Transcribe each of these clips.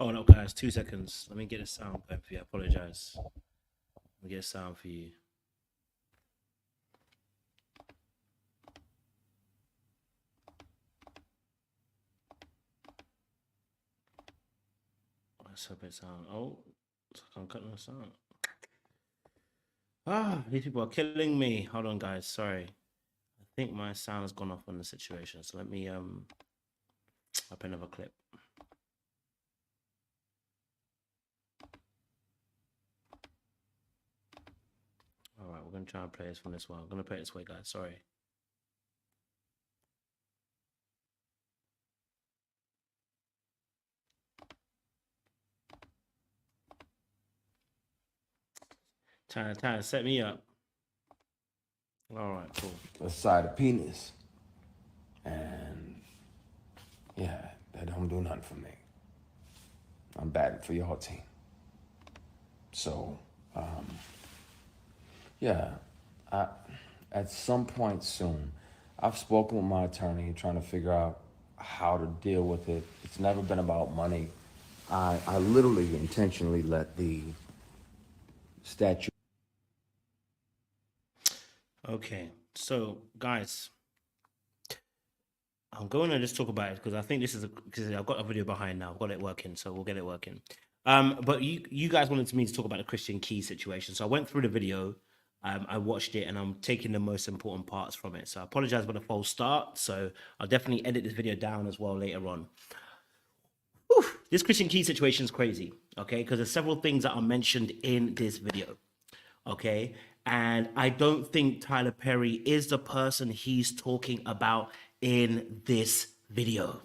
Oh no, guys, 2 seconds. Let me get a sound going for you. I apologize. Let me get a sound for you. That's a bit sound. Oh, I'm cutting the sound. Ah, these people are killing me. Hold on, guys. Sorry. I think my sound has gone off on the situation. So let me up another clip. All right, we're gonna try and play this from this one. I'm gonna play it this way, guys. Sorry. Trying to set me up. All right, cool. A side of penis. And yeah, that don't do nothing for me. I'm batting for your team. So, yeah, at some point soon, I've spoken with my attorney trying to figure out how to deal with it. It's never been about money. I literally intentionally let the statute. Okay, so guys, I'm going to just talk about it because I think this is because I've got a video behind now. I've got it working, so we'll get it working. But you guys wanted me to talk about the Christian Key situation, so I went through the video. I watched it and I'm taking the most important parts from it. So I apologize for the false start. So I'll definitely edit this video down as well later on. Whew, this Christian Key situation is crazy, okay? Because there's several things that are mentioned in this video, okay? And I don't think Tyler Perry is the person he's talking about in this video,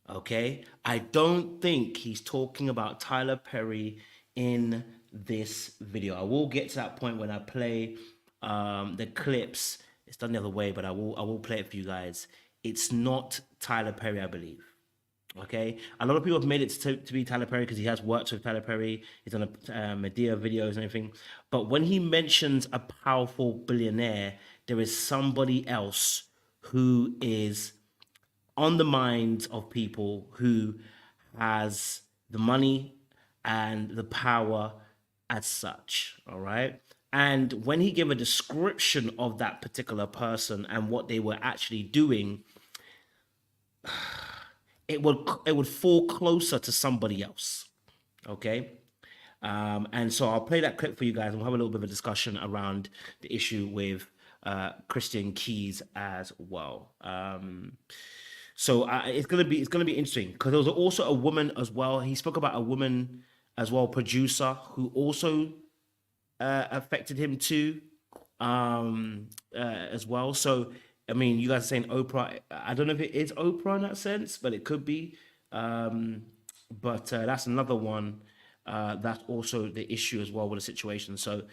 okay? I don't think he's talking about Tyler Perry in this video. I will get to that point when I play the clips. It's done the other way, but I will play it for you guys. It's not Tyler Perry, I believe. Okay, a lot of people have made it to be Tyler Perry because he has worked with Tyler Perry. He's done a Medea videos and everything. But when he mentions a powerful billionaire, there is somebody else who is on the minds of people who has the money and the power as such. All right. And when he gave a description of that particular person and what they were actually doing, it would fall closer to somebody else. Okay. And so I'll play that clip for you guys and we'll have a little bit of a discussion around the issue with Christian Keys as well. So it's gonna be interesting because there was also a woman as well. He spoke about a woman as well, producer, who also affected him too, as well. So I mean, you guys are saying Oprah. I don't know if it is Oprah in that sense, but it could be. But that's another one. That's also the issue as well with the situation. So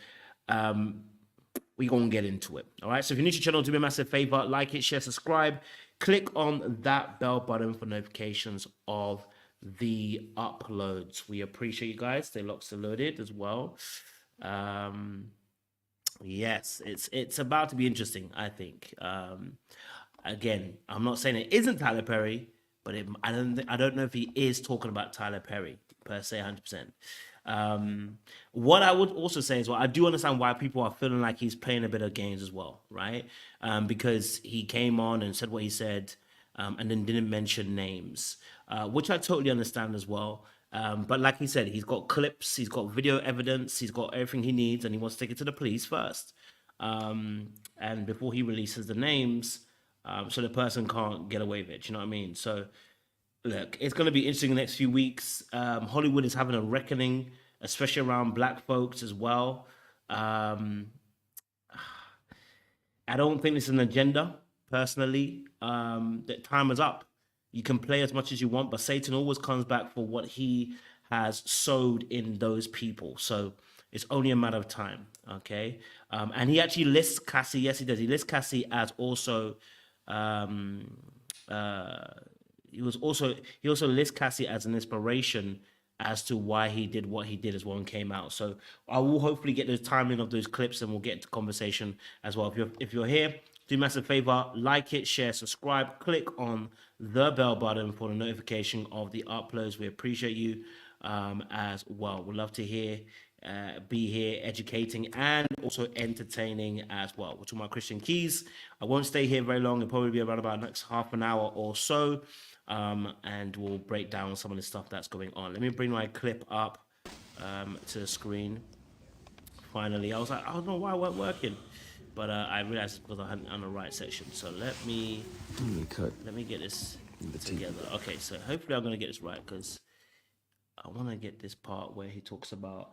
we're going to get into it. All right. So if you're new to the channel, do me a massive favor, like it, share, subscribe. Click on that bell button for notifications of the uploads. We appreciate you guys. Stay locked and loaded as well. Yes, it's about to be interesting, I think. Again, I'm not saying it isn't Tyler Perry, but I don't know if he is talking about Tyler Perry per se, 100%. What I would also say is, well, I do understand why people are feeling like he's playing a bit of games as well, right? Because he came on and said what he said, and then didn't mention names, which I totally understand as well. But like he said, he's got clips, he's got video evidence, he's got everything he needs, and he wants to take it to the police first. And before he releases the names, so the person can't get away with it. You know what I mean? So look, it's going to be interesting the next few weeks. Hollywood is having a reckoning, especially around black folks as well. I don't think this is an agenda, personally. That time is up. You can play as much as you want, but Satan always comes back for what he has sowed in those people. So it's only a matter of time, okay? And he actually lists Cassie. Yes, he does. He lists Cassie as also. He also lists Cassie as an inspiration as to why he did what he did as well and came out. So I will hopefully get the timing of those clips and we'll get into conversation as well. If you're here, do me a massive favor, like it, share, subscribe, click on the bell button for the notification of the uploads. We appreciate you as well. We'd love to be here educating and also entertaining as well. We're talking about Christian keys. I won't stay here very long. It'll probably be around about next half an hour or so. And we'll break down some of the stuff that's going on. Let me bring my clip up to the screen. Finally, I was like, I don't know why it weren't working, but I realized it's because I hadn't on the right section. So let me get this together. Okay, so hopefully I'm gonna get this right because I want to get this part where he talks about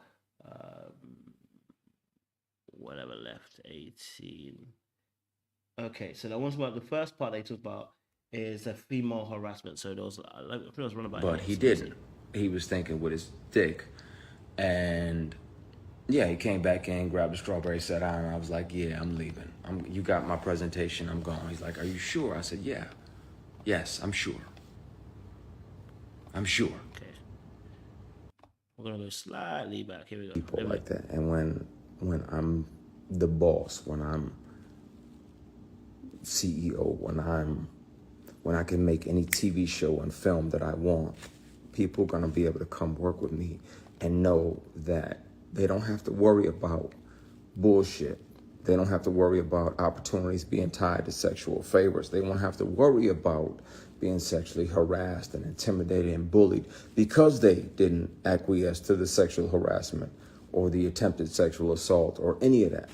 whatever left 18. Okay, so that one's about the first part they talked about is a female harassment. So there was I think it was run about. But he didn't. He was thinking with his dick, and yeah, he came back in, grabbed a strawberry, sat down, and I was like, yeah, I'm leaving. You got my presentation, I'm gone. He's like, are you sure? I said, yeah. Yes, I'm sure. I'm sure. Okay. We're going to go slightly back. Here we go. People like that. And when I'm the boss, when I'm CEO, when I can make any TV show and film that I want, people are going to be able to come work with me and know that they don't have to worry about bullshit. They don't have to worry about opportunities being tied to sexual favors. They won't have to worry about being sexually harassed and intimidated and bullied because they didn't acquiesce to the sexual harassment or the attempted sexual assault or any of that.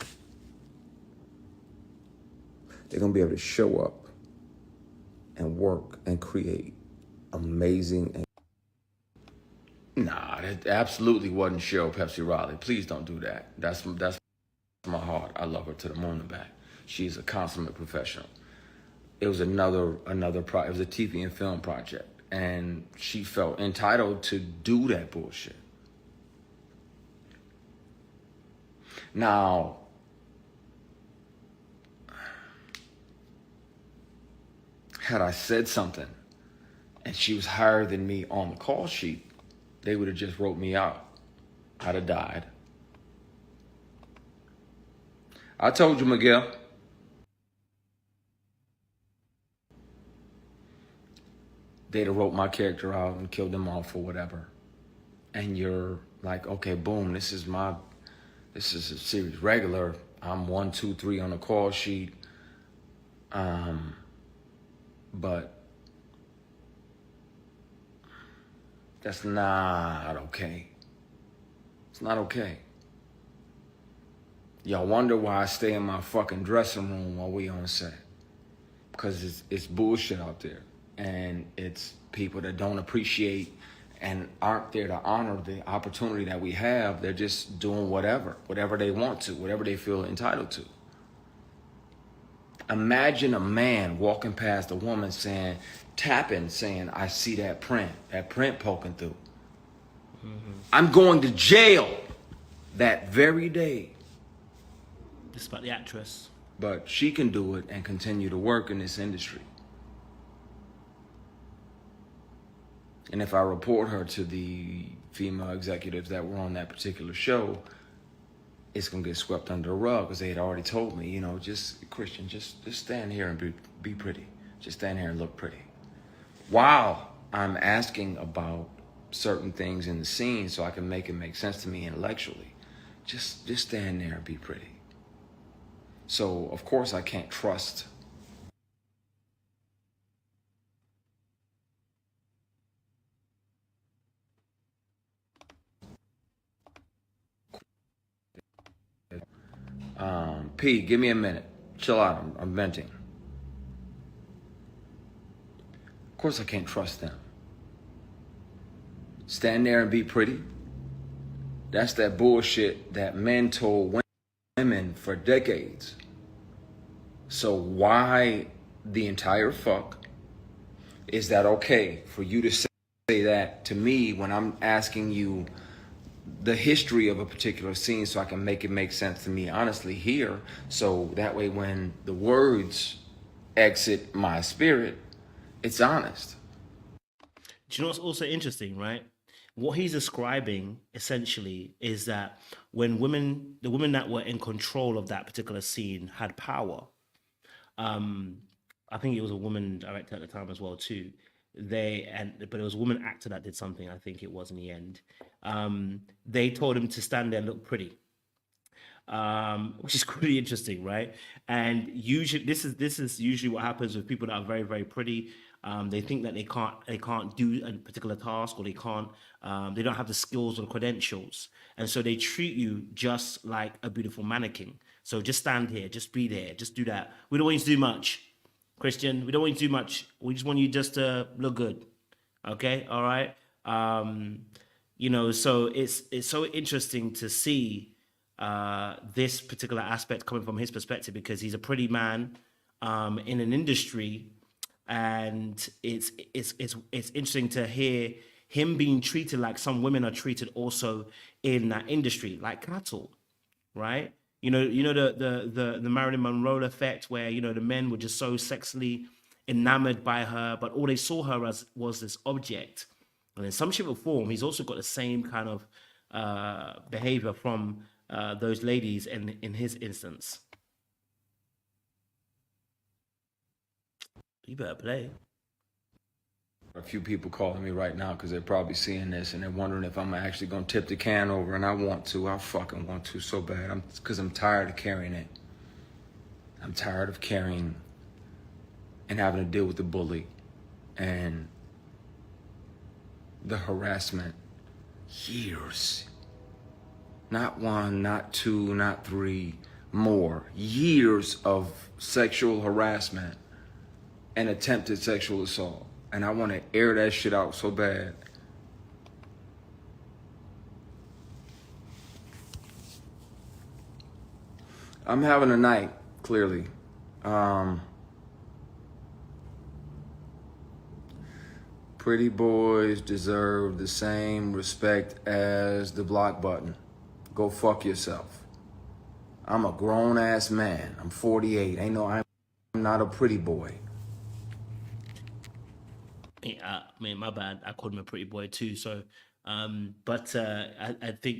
They're going to be able to show up and work and create amazing and Nah, that absolutely wasn't Cheryl Pepsi Riley. Please don't do that. That's my heart. I love her to the moon and back. She's a consummate professional. It was another it was a TV and film project, and she felt entitled to do that bullshit. Now, had I said something and she was higher than me on the call sheet, they would have just wrote me out. I'd have died. I told you, Miguel. They'd have wrote my character out and killed them off or whatever. And you're like, okay, boom, this is a series regular. I'm 1, 2, 3 on the call sheet. But that's not okay. It's not okay. Y'all wonder why I stay in my fucking dressing room while we on set. Because it's bullshit out there. And it's people that don't appreciate and aren't there to honor the opportunity that we have. They're just doing whatever they want to, whatever they feel entitled to. Imagine a man walking past a woman tapping, saying, I see that print poking through. Mm-hmm. I'm going to jail that very day. It's about the actress. But she can do it and continue to work in this industry. And if I report her to the female executives that were on that particular show, it's going to get swept under the rug because they had already told me, Christian, just stand here and be pretty. Just stand here and look pretty. While I'm asking about certain things in the scene so I can make it make sense to me intellectually, just stand there and be pretty. So, of course, I can't trust P, give me a minute. Chill out. I'm venting. Of course I can't trust them. Stand there and be pretty. That's that bullshit that men told women for decades. So why the entire fuck is that okay for you to say that to me when I'm asking you the history of a particular scene so I can make it make sense to me honestly here, so that way when the words exit my spirit, it's honest. Do you know what's also interesting, right? What he's describing essentially is that when the women that were in control of that particular scene had power, I think it was a woman director at the time as well too. But it was a woman actor that did something. I think it was in the end. They told him to stand there and look pretty, which is pretty interesting, right? And usually, this is usually what happens with people that are very very pretty. They think that they can't do a particular task, or they don't have the skills or the credentials, and so they treat you just like a beautiful mannequin. So just stand here, just be there, just do that. We don't want you to do much, Christian. We don't want you to do much. We just want you just to look good. Okay, all right. So it's so interesting to see this particular aspect coming from his perspective, because he's a pretty man in an industry, and it's interesting to hear him being treated like some women are treated also in that industry, like cattle, right? The Marilyn Monroe effect, where the men were just so sexually enamored by her, but all they saw her as was this object. And in some shape or form, he's also got the same kind of behavior from those ladies in his instance. You better play. A few people calling me right now because they're probably seeing this and they're wondering if I'm actually going to tip the can over, and I want to. I fucking want to so bad. Because I'm tired of carrying it. I'm tired of carrying and having to deal with the bully and the harassment. Years. Not one, not two, not three, more. Years of sexual harassment and attempted sexual assault. And I want to air that shit out so bad. I'm having a night, clearly. Pretty boys deserve the same respect as the block button. Go fuck yourself. I'm a grown-ass man. I'm 48. I'm not a pretty boy. I mean, my bad. I called him a pretty boy too. So, but I think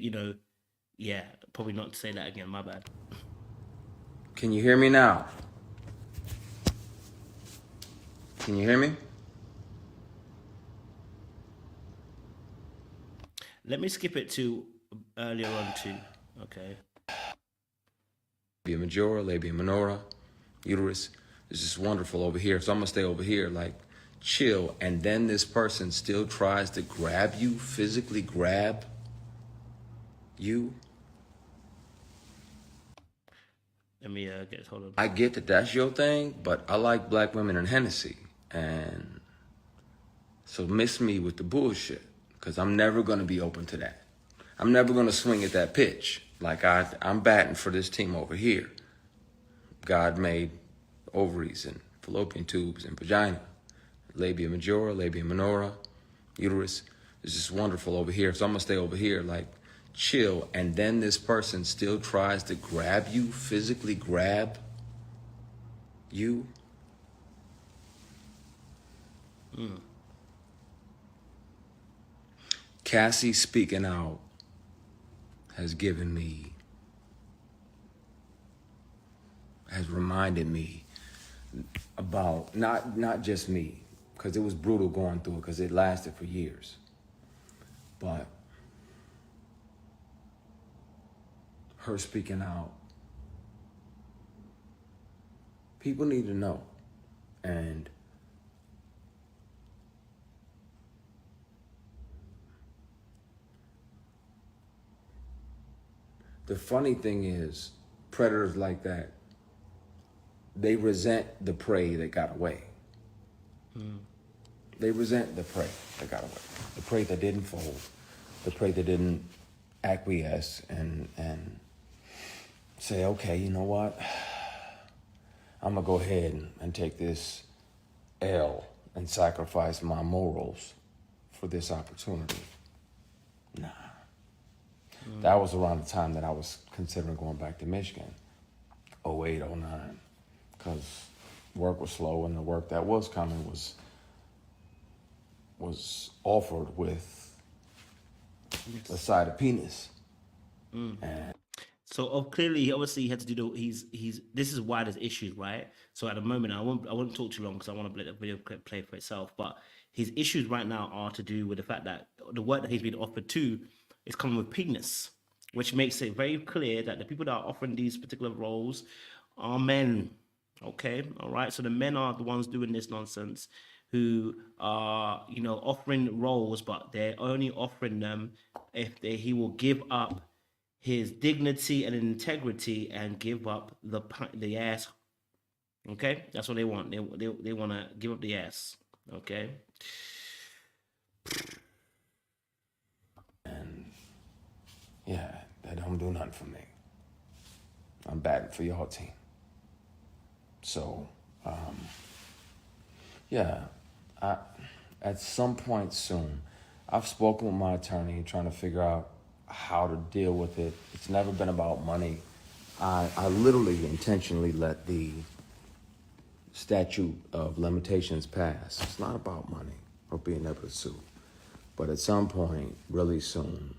yeah, probably not to say that again. My bad. Can you hear me now? Can you hear me? Let me skip it to earlier on too. Okay. Labia majora, labia minora, uterus. It's just wonderful over here. So I'm gonna stay over here, like chill. And then this person still tries to grab you, physically grab you. Let me get hold of. I get that that's your thing, but I like black women and Hennessy. And so miss me with the bullshit, because I'm never gonna be open to that. I'm never gonna swing at that pitch. Like I'm batting for this team over here. God made ovaries and fallopian tubes and vagina, labia majora, labia minora, uterus. It's just wonderful over here. So I'm gonna stay over here, like chill. And then this person still tries to grab you, physically grab you. Cassie speaking out has reminded me about not just me, because it was brutal going through it, because it lasted for years, but her speaking out. People need to know. And the funny thing is, predators like that, they resent the prey that got away. They resent the prey that got away. The prey that didn't fold. The prey that didn't acquiesce and say, okay, you know what? I'm gonna go ahead and take this L and sacrifice my morals for this opportunity. Nah. That was around the time that I was considering going back to Michigan, 08, 09, because work was slow, and the work that was coming was offered with a side of penis. And So clearly, he obviously had to do the. He's. This is why there's issues, right? So at the moment, I won't talk too long because I want to let the video clip play for itself. But his issues right now are to do with the fact that the work that he's been offered to is coming with penis, which makes it very clear that the people that are offering these particular roles are men. Okay, all right. So the men are the ones doing this nonsense, who are offering roles, but they're only offering them if he will give up his dignity and integrity and give up the ass. Okay, that's what they want. They want to give up the ass. Okay. And yeah, that don't do nothing for me. I'm batting for y'all team. So, yeah, at some point soon, I've spoken with my attorney trying to figure out how to deal with it. It's never been about money. I literally intentionally let the statute of limitations pass. It's not about money or being able to sue. But at some point, really soon,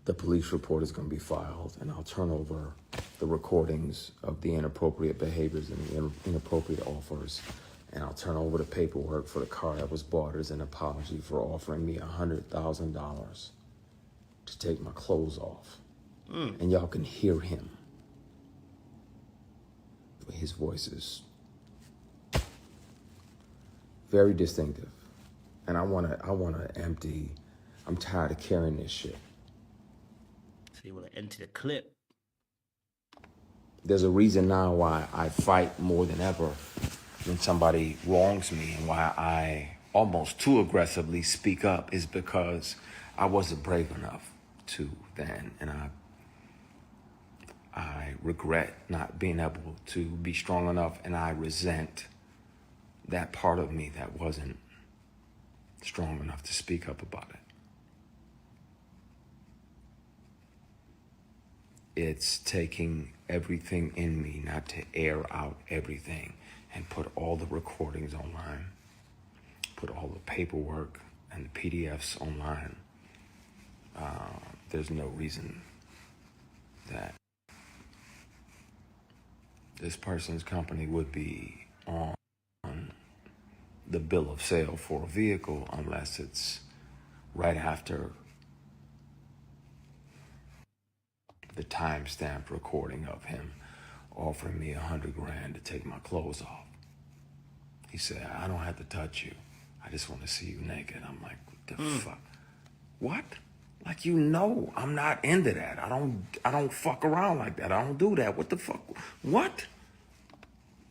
the police report is going to be filed, and I'll turn over the recordings of the inappropriate behaviors and the inappropriate offers, and I'll turn over the paperwork for the car that was bought as an apology for offering me $100,000 to take my clothes off. And y'all can hear him. His voice is very distinctive, and I wanna empty. I'm tired of carrying this shit. So you want to empty the clip. There's a reason now why I fight more than ever when somebody wrongs me, and why I almost too aggressively speak up is because I wasn't brave enough to then, and I regret not being able to be strong enough, and I resent that part of me that wasn't strong enough to speak up about it. It's taking everything in me not to air out everything and put all the recordings online, put all the paperwork and the PDFs online. There's no reason that this person's company would be on the bill of sale for a vehicle unless it's right after the time-stamped recording of him offering me $100,000 to take my clothes off. He said, I don't have to touch you. I just want to see you naked. I'm like, what the fuck? What? Like, I'm not into that. I don't fuck around like that. I don't do that. What the fuck? What?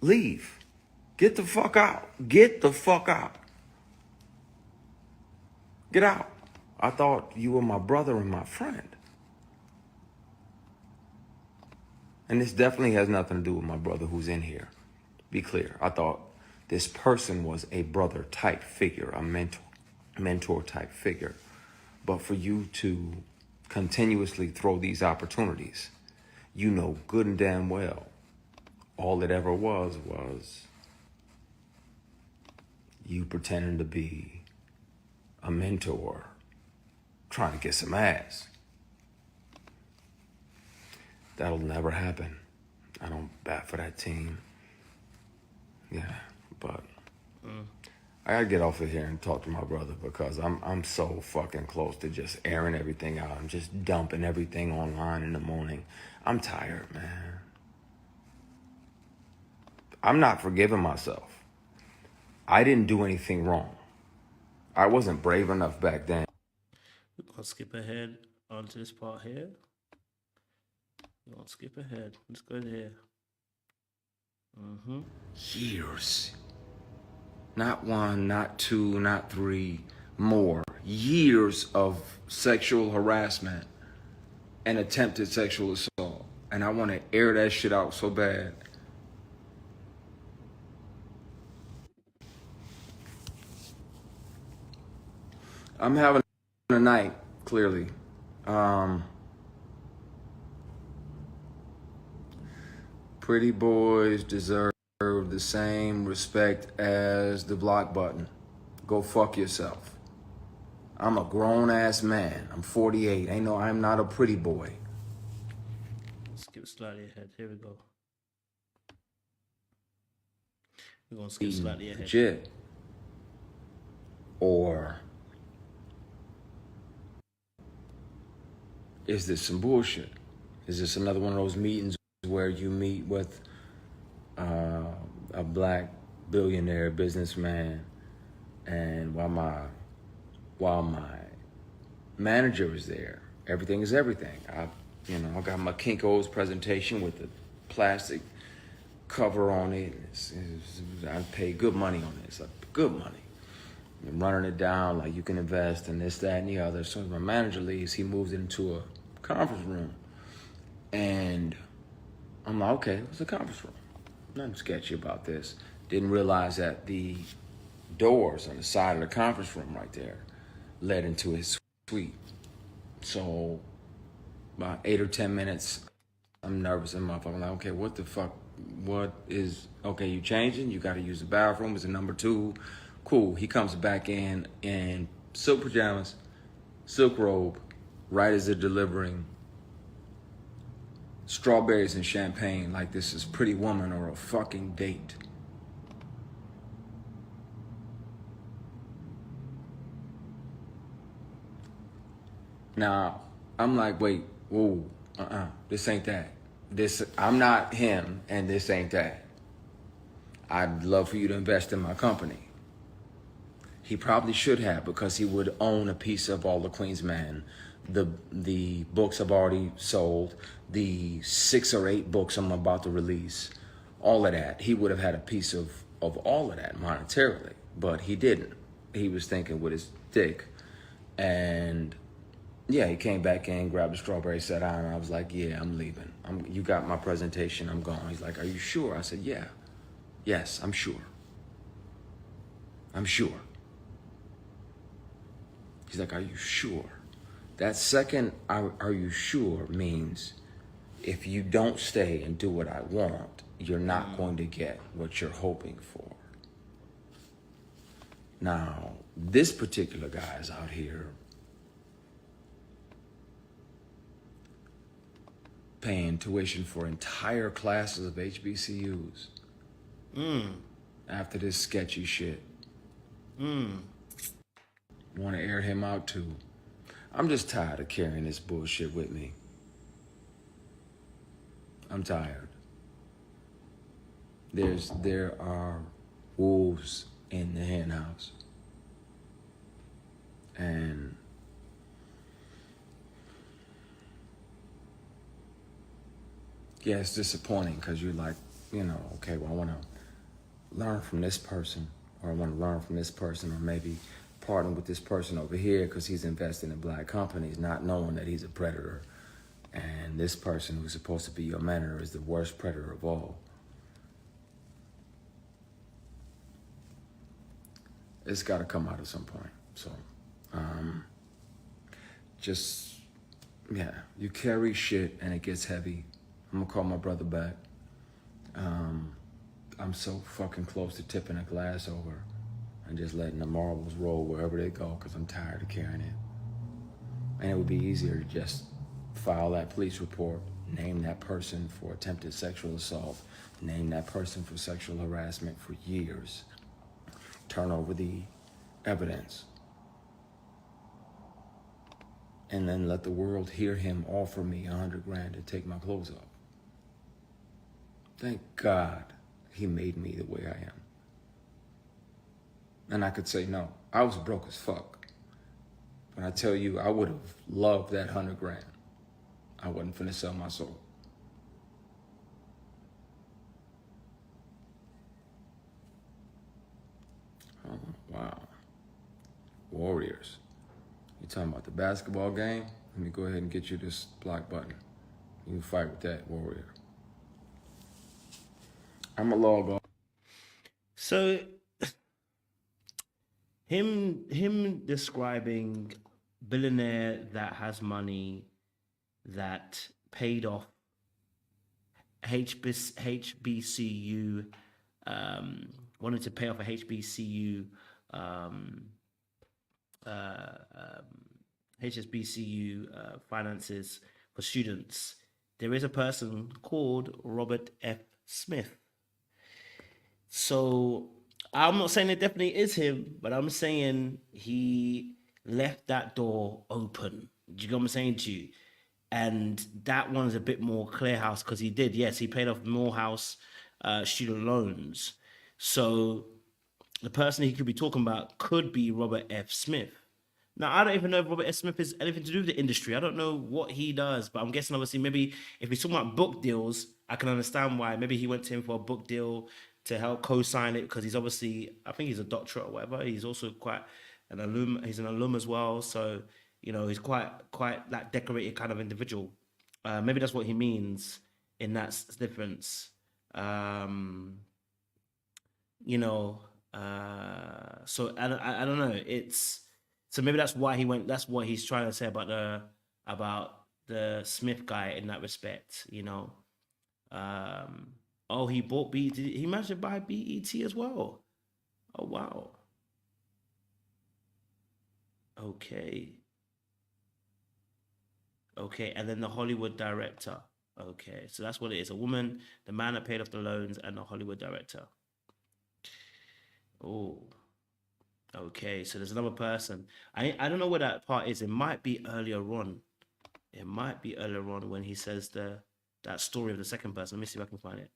Leave. Get the fuck out. Get the fuck out. Get out. I thought you were my brother and my friend. And this definitely has nothing to do with my brother who's in here. Be clear. I thought this person was a brother type figure, a mentor type figure. But for you to continuously throw these opportunities, you know good and damn well all it ever was you pretending to be a mentor trying to get some ass. That'll never happen. I don't bat for that team. Yeah, but I gotta get off of here and talk to my brother because I'm so fucking close to just airing everything out. I'm just dumping everything online in the morning. I'm tired, man. I'm not forgiving myself. I didn't do anything wrong. I wasn't brave enough back then. I'll skip ahead onto this part here. I'll skip ahead. Let's go here. Years. Not one, not two, not three, more. Years of sexual harassment and attempted sexual assault. And I want to air that shit out so bad. I'm having a night, clearly. Pretty boys deserve the same respect as the block button. Go fuck yourself. I'm a grown ass man. I'm 48. I'm not a pretty boy. Skip slightly ahead. Here we go. We're gonna skip slightly ahead. Legit. Or is this some bullshit? Is this another one of those meetings where you meet with a black billionaire businessman, and while my manager is there, everything is everything. I got my Kinko's presentation with the plastic cover on it. I paid good money on this, good money. I'm running it down like you can invest in this, that, and the other. As soon as my manager leaves, he moves into a conference room. And I'm like, okay, it's a conference room. Nothing sketchy about this. Didn't realize that the doors on the side of the conference room right there led into his suite. So about 8 or 10 minutes, I'm nervous and motherfucker. Like, okay, what the fuck? Okay, you changing? You got to use the bathroom. It's a number 2. Cool. He comes back in silk pajamas, silk robe, right as they're delivering strawberries and champagne like this is Pretty Woman or a fucking date. Now, I'm like, wait, whoa, this ain't that. I'm not him, and this ain't that. I'd love for you to invest in my company. He probably should have, because he would own a piece of All the Queen's Men. The books I've already sold, the 6 or 8 books I'm about to release, all of that. He would have had a piece of all of that monetarily, but he didn't. He was thinking with his dick. And yeah, he came back in, grabbed a strawberry, sat down, and I was like, yeah, I'm leaving. You got my presentation, I'm gone. He's like, are you sure? I said, yeah. Yes, I'm sure. I'm sure. He's like, are you sure? That second, are you sure, means if you don't stay and do what I want, you're not going to get what you're hoping for. Now, this particular guy is out here paying tuition for entire classes of HBCUs after this sketchy shit. Want to air him out too. I'm just tired of carrying this bullshit with me. I'm tired. There are wolves in the hen house. And yeah, it's disappointing because you're like, okay, well, I want to learn from this person, or I want to learn from this person, or maybe partner with this person over here because he's investing in black companies, not knowing that he's a predator. And this person who's supposed to be your mentor is the worst predator of all. It's got to come out at some point. So, you carry shit and it gets heavy. I'm gonna call my brother back. I'm so fucking close to tipping a glass over and just letting the marbles roll wherever they go because I'm tired of carrying it. And it would be easier to just file that police report, name that person for attempted sexual assault, name that person for sexual harassment for years, turn over the evidence, and then let the world hear him offer me $100,000 to take my clothes off. Thank God he made me the way I am. And I could say no. I was broke as fuck. But I tell you, I would have loved that $100,000. I wasn't finna sell my soul. Oh, wow. Warriors. You talking about the basketball game? Let me go ahead and get you this block button. You can fight with that, Warrior. I'm a log off. So him describing billionaire that has money that paid off HBCU, wanted to pay off a HBCU HSBCU finances for students, there is a person called Robert F. Smith. So I'm not saying it definitely is him, but I'm saying he left that door open. Do you get what I'm saying to you? And that one's a bit more clear house because he did, yes, he paid off Morehouse student loans. So the person he could be talking about could be Robert F. Smith. Now, I don't even know if Robert S. Smith has anything to do with the industry. I don't know what he does, but I'm guessing obviously maybe if he's talking about book deals, I can understand why. Maybe he went to him for a book deal to help co-sign it because he's obviously, I think he's a doctorate or whatever. He's also quite an alum. He's an alum as well, so he's quite that decorated kind of individual. Maybe that's what he means in that difference. Um, you know, so I don't know. It's so maybe that's why he went. That's what he's trying to say about the Smith guy in that respect. Oh, he bought BET. He managed to buy BET as well. Oh wow. Okay. Okay, and then the Hollywood director. Okay, so that's what it is. A woman, the man that paid off the loans, and the Hollywood director. Oh, okay. So there's another person. I don't know where that part is. It might be earlier on. It might be earlier on when he says that story of the second person. Let me see if I can find it.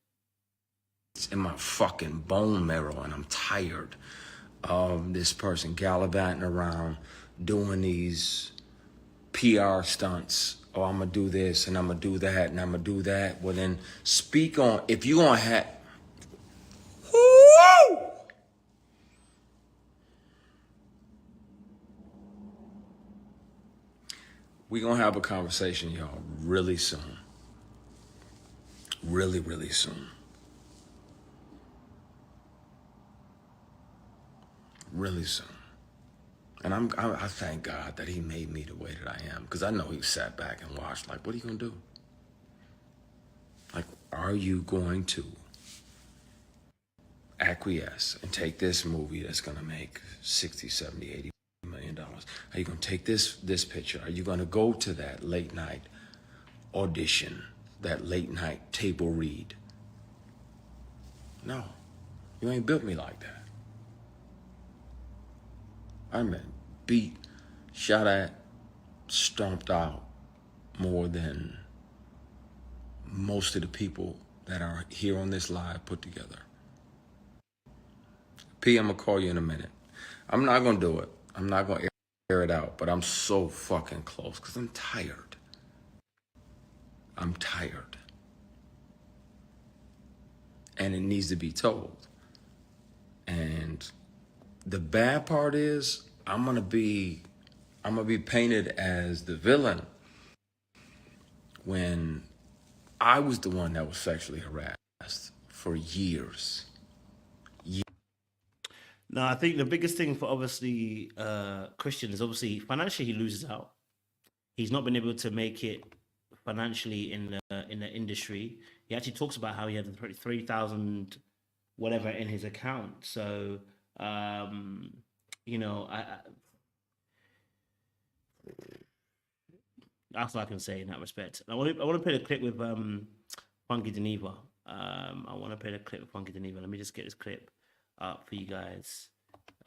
It's in my fucking bone marrow, and I'm tired of this person gallivanting around doing these PR stunts. Oh, I'm gonna do this and I'm gonna do that and I'm gonna do that. Well, then speak on if you gonna have. Woo! We gonna have a conversation, y'all, really soon. Really, really soon. Really soon. And I thank God that he made me the way that I am, because I know he sat back and watched, like, what are you gonna do? Like, are you going to acquiesce and take this movie that's gonna make 60, 70, 80 million dollars? Are you gonna take this picture? Are you gonna go to that late night audition, that late night table read? No, you ain't built me like that. I've been beat, shot at, stomped out more than most of the people that are here on this live put together. P, I'm gonna call you in a minute. I'm not gonna do it. I'm not gonna air it out, but I'm so fucking close because I'm tired. I'm tired. And it needs to be told. And the bad part is I'm gonna be painted as the villain when I was the one that was sexually harassed for years. No, I think the biggest thing for obviously Christian is obviously financially he loses out. He's not been able to make it financially in the industry. He actually talks about how he had 3,000 whatever in his account. So I that's what I can say in that respect. I want to play the clip with Funky Geneva. I want to play the clip with Funky Geneva. Let me just get this clip up for you guys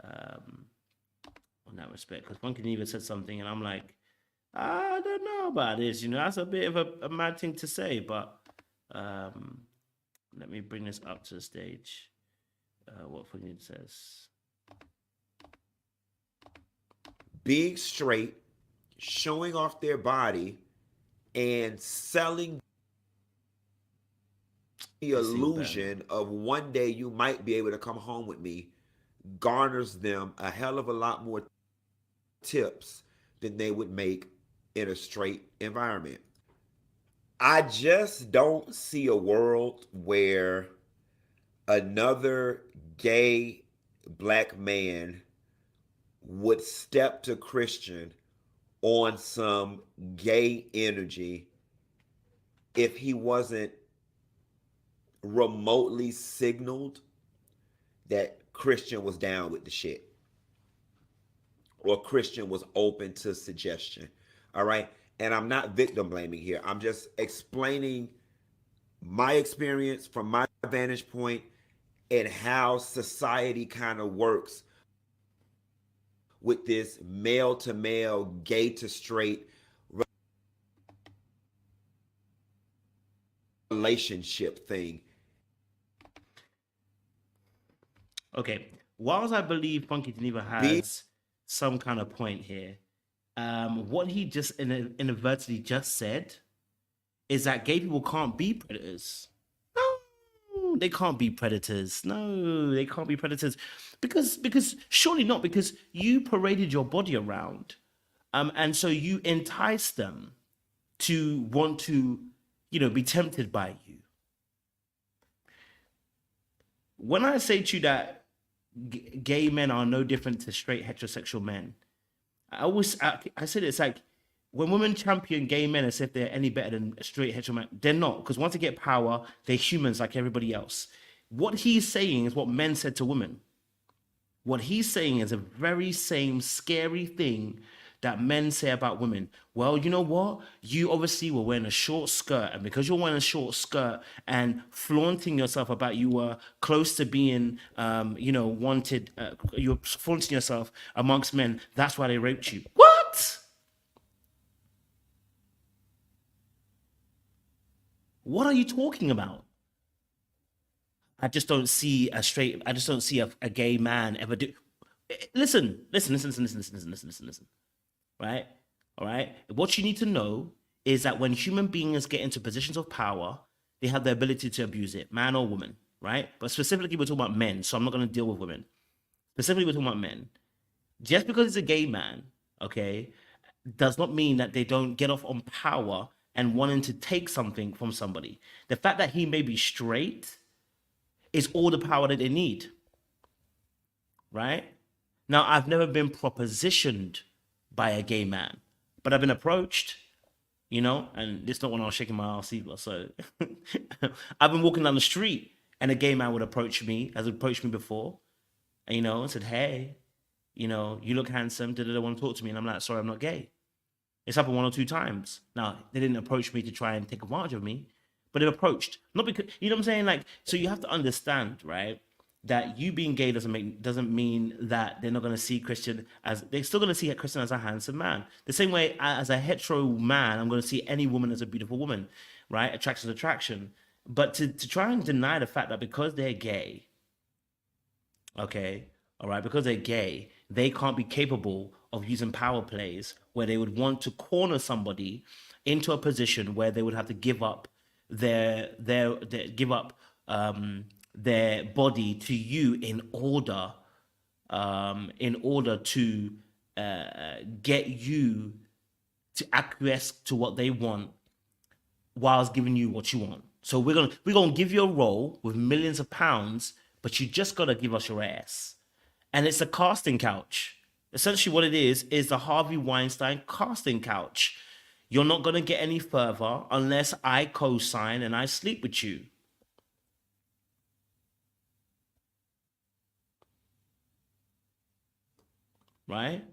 on that respect, because Funky Geneva said something, and I'm like, I don't know about this. That's a bit of a mad thing to say, but let me bring this up to the stage. What Funky Geneva says. Being straight, showing off their body, and selling the illusion of one day you might be able to come home with me garners them a hell of a lot more tips than they would make in a straight environment. I just don't see a world where another gay black man would step to Christian on some gay energy if he wasn't remotely signaled that Christian was down with the shit. or Christian was open to suggestion. All right. And I'm not victim blaming here. I'm just explaining my experience from my vantage point and how society kind of works with this male to male, gay to straight relationship thing. Okay. Whilst I believe Funky Geneva has some kind of point here, what he just inadvertently just said is that gay people can't be predators. No, they can't be predators. No, they can't be predators because surely not, because you paraded your body around, and so you entice them to want to, be tempted by you. When I say to you that gay men are no different to straight heterosexual men, I said it's like when women champion gay men as if they're any better than straight hetero men, they're not, because once they get power, they're humans like everybody else. What he's saying is what men said to women. What he's saying is a very same scary thing that men say about women. Well, you know what? You obviously were wearing a short skirt, and because you're wearing a short skirt and flaunting yourself about you were close to being, wanted, you're flaunting yourself amongst men, that's why they raped you. What? What are you talking about? I just don't see a gay man ever do. Listen. Right? All right. What you need to know is that when human beings get into positions of power, they have the ability to abuse it, man or woman, right? But specifically, we're talking about men, so I'm not going to deal with women. Specifically, we're talking about men. Just because he's a gay man, okay, does not mean that they don't get off on power and wanting to take something from somebody. The fact that he may be straight is all the power that they need, right? Now, I've never been propositioned by a gay man, but I've been approached, and this not when I was shaking my ass either. So I've been walking down the street and a gay man would approach me, has approached me before, and said, hey, you look handsome, did they want to talk to me? And I'm like, sorry, I'm not gay. It's happened 1 or 2 times. Now, they didn't approach me to try and take advantage of me, but they've approached. Not because, you know what I'm saying? Like, so you have to understand, right, that you being gay doesn't mean that they're not going to see Christian as, they're still going to see Christian as a handsome man. The same way as a hetero man, I'm going to see any woman as a beautiful woman, right? Attraction is attraction. But to try and deny the fact that because they're gay, okay, all right, because they're gay, they can't be capable of using power plays where they would want to corner somebody into a position where they would have to give up their body to you in order to get you to acquiesce to what they want whilst giving you what you want. So we're gonna give you a role with millions of pounds, but you just gotta give us your ass. And it's a casting couch. Essentially what it is the Harvey Weinstein casting couch. You're not gonna get any further unless I co-sign and I sleep with you. Right?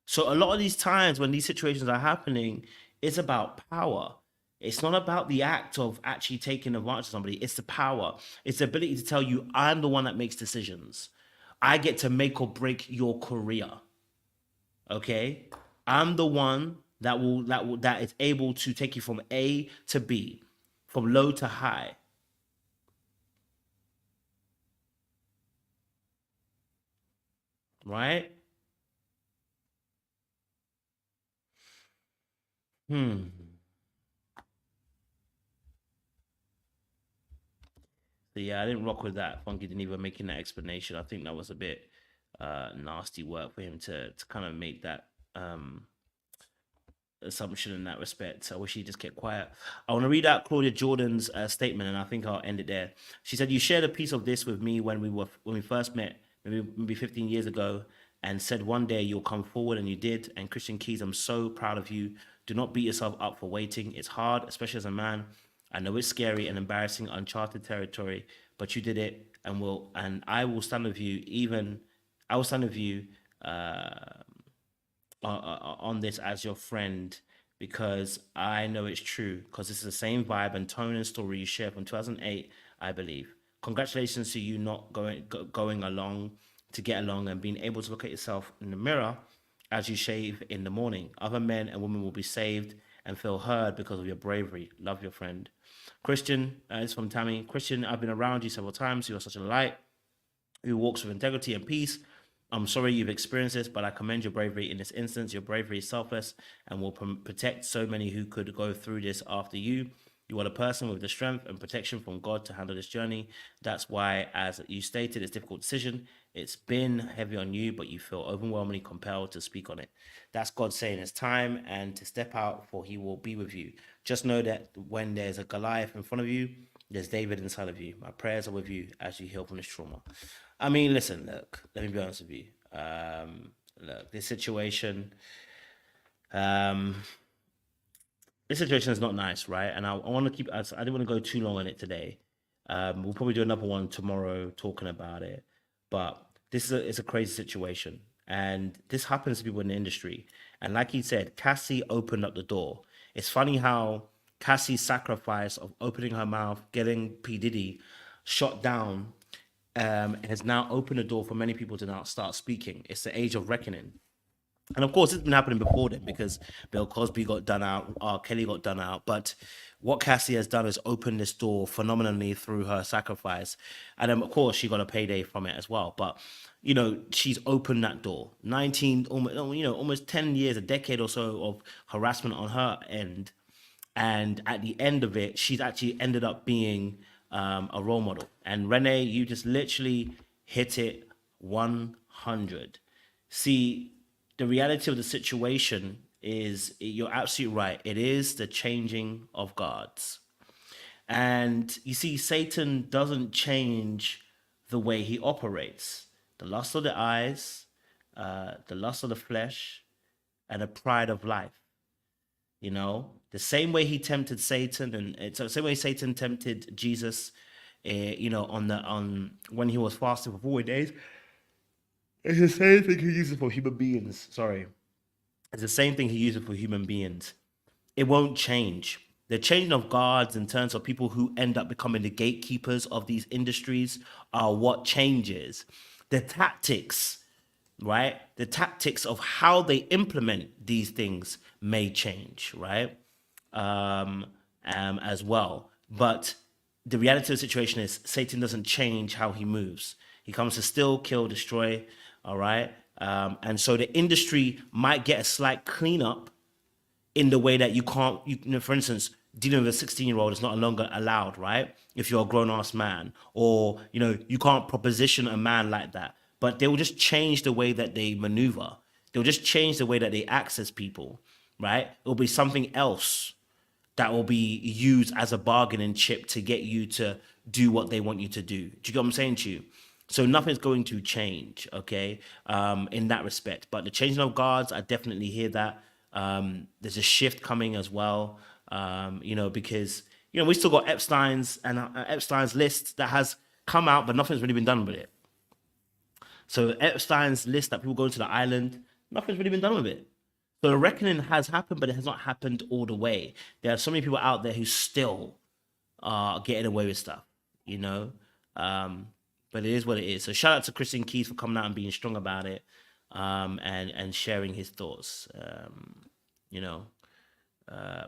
So a lot of these times when these situations are happening, it's about power. It's not about the act of actually taking advantage of somebody. It's the power. It's the ability to tell you, I'm the one that makes decisions. I get to make or break your career. Okay? I'm the one that is able to take you from A to B, from low to high. Right? Hmm. So yeah, I didn't rock with that. Funky didn't even making that explanation. I think that was a bit nasty work for him to kind of make that assumption in that respect. I wish he just kept quiet. I want to read out Claudia Jordan's statement, and I think I'll end it there. She said, "You shared a piece of this with me when we first met, maybe 15 years ago, and said one day you'll come forward, and you did. And Christian Keys, I'm so proud of you. Do not beat yourself up for waiting. It's hard, especially as a man. I know it's scary and embarrassing, uncharted territory, but you did it, and I will stand with you even I will stand with you on this as your friend because I know it's true because it's the same vibe and tone and story you share from 2008, I believe. Congratulations to you not going along to get along and being able to look at yourself in the mirror as you shave in the morning. Other men and women will be saved and feel heard because of your bravery. Love, your friend. Christian, it's from Tammy. Christian, I've been around you several times. You are such a light who walks with integrity and peace. I'm sorry you've experienced this, but I commend your bravery in this instance. Your bravery is selfless and will protect so many who could go through this after you. You are the person with the strength and protection from God to handle this journey. That's why, as you stated, it's a difficult decision. It's been heavy on you, but you feel overwhelmingly compelled to speak on it. That's God saying it's time and to step out, for he will be with you. Just know that when there's a Goliath in front of you, there's David inside of you. My prayers are with you as you heal from this trauma. I mean, listen, look, let me be honest with you. Look, this situation is not nice, right? And I want to keep, I didn't want to go too long on it today. We'll probably do another one tomorrow talking about it. But it's a crazy situation. And this happens to people in the industry. And like he said, Cassie opened up the door. It's funny how Cassie's sacrifice of opening her mouth, getting P. Diddy shot down, has now opened the door for many people to now start speaking. It's the age of reckoning. And of course, it's been happening before then because Bill Cosby got done out, R. Kelly got done out. But what Cassie has done is open this door phenomenally through her sacrifice. And then, of course, she got a payday from it as well. But, you know, she's opened that door. 19, almost 10 years, a decade or so of harassment on her end. And at the end of it, she's actually ended up being a role model. And Renee, you just literally hit it 100. See, the reality of the situation is, you're absolutely right. It is the changing of guards. And you see, Satan doesn't change the way he operates. The lust of the eyes, the lust of the flesh, and the pride of life. You know, the same way he tempted Satan, and it's the same way Satan tempted Jesus, on when he was fasting for 40 days. It's the same thing he uses for human beings. Sorry. It's the same thing he uses for human beings. It won't change. The changing of guards in terms of people who end up becoming the gatekeepers of these industries are what changes. The tactics, right? The tactics of how they implement these things may change, right? As well. But the reality of the situation is Satan doesn't change how he moves. He comes to steal, kill, destroy, all right? And so the industry might get a slight cleanup in the way that you can't, for instance, dealing with a 16-year-old is not longer allowed, right? If you're a grown-ass man, or, you can't proposition a man like that. But they will just change the way that they maneuver. They'll just change the way that they access people, right? It'll be something else that will be used as a bargaining chip to get you to do what they want you to do. Do you get what I'm saying to you? So nothing's going to change, okay, in that respect. But the changing of guards, I definitely hear that. There's a shift coming as well, because, we still got Epstein's list that has come out, but nothing's really been done with it. So Epstein's list that people go to the island, nothing's really been done with it. So the reckoning has happened, but it has not happened all the way. There are so many people out there who still are getting away with stuff, But it is what it is. So shout out to Christian Keys for coming out and being strong about it, and sharing his thoughts. But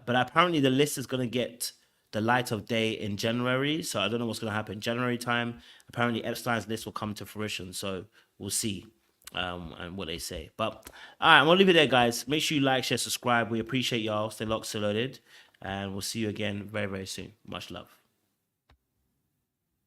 apparently the list is going to get the light of day in January. So I don't know what's going to happen. January time, apparently Epstein's list will come to fruition. So we'll see and what they say. But all right, I'm going to leave it there, guys. Make sure you like, share, subscribe. We appreciate y'all. Stay locked, stay loaded. And we'll see you again very, very soon. Much love.